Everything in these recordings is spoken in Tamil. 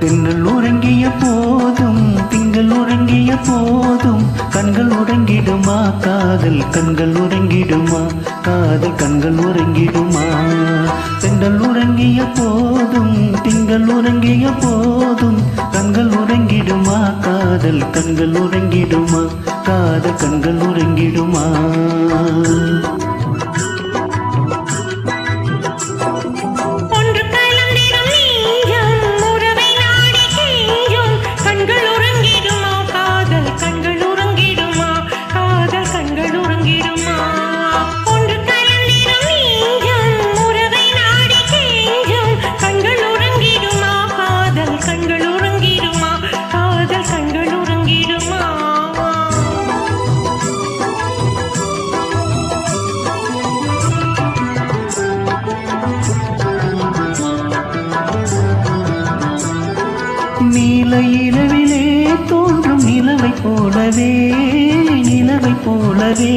திங்கள் உறங்கிய போதும் திங்கள் உறங்கிய போதும் கண்கள் உறங்கிடுமா காதல் கண்கள் உறங்கிடுமா காதல் கண்கள் உறங்கிடுமா திங்கள் உறங்கிய போதும் திங்கள் உறங்கிய போதும் கண்கள் உறங்கிடுமா காதல் கண்கள் உறங்கிடுமா காதல் கண்கள் உறங்கிடுமா நீல இரவிலே தோன்றும் நிலவை போலவே நிலவை போலவே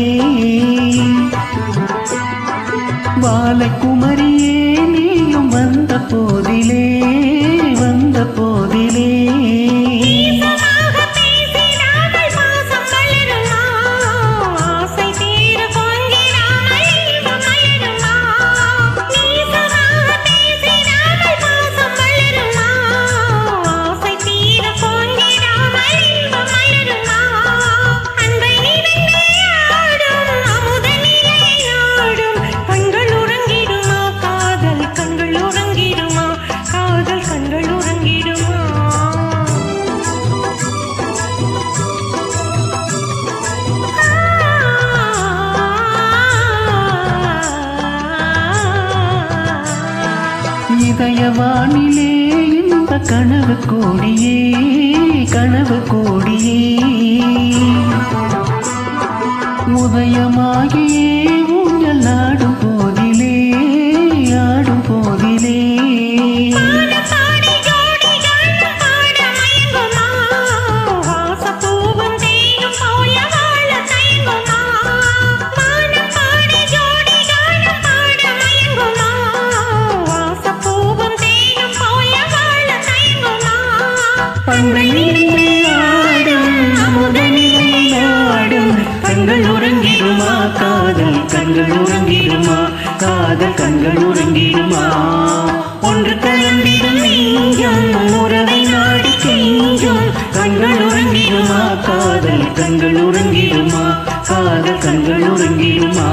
வாலை குமரியே நீயும் வந்த போதிலே வந்த போதிலே இதயவானிலே இந்த கனவு கோடியே கனவு கோடியே உதயமாகியே ஊஞ்சல் ஆடும் போதிலே ஆடும் போதிலே கண்கள் உறங்கிடுமா காதல் கண்கள் உறங்கிடுமா காதல் கண்கள் உறங்கிடுமா ஒன்று கலந்திடும் நெஞ்சம் உறவை நாடி கெஞ்சும் கண்கள் உறங்கிடுமா காதல் கண்கள் உறங்கிடுமா காதல் கண்கள் உறங்கிடுமா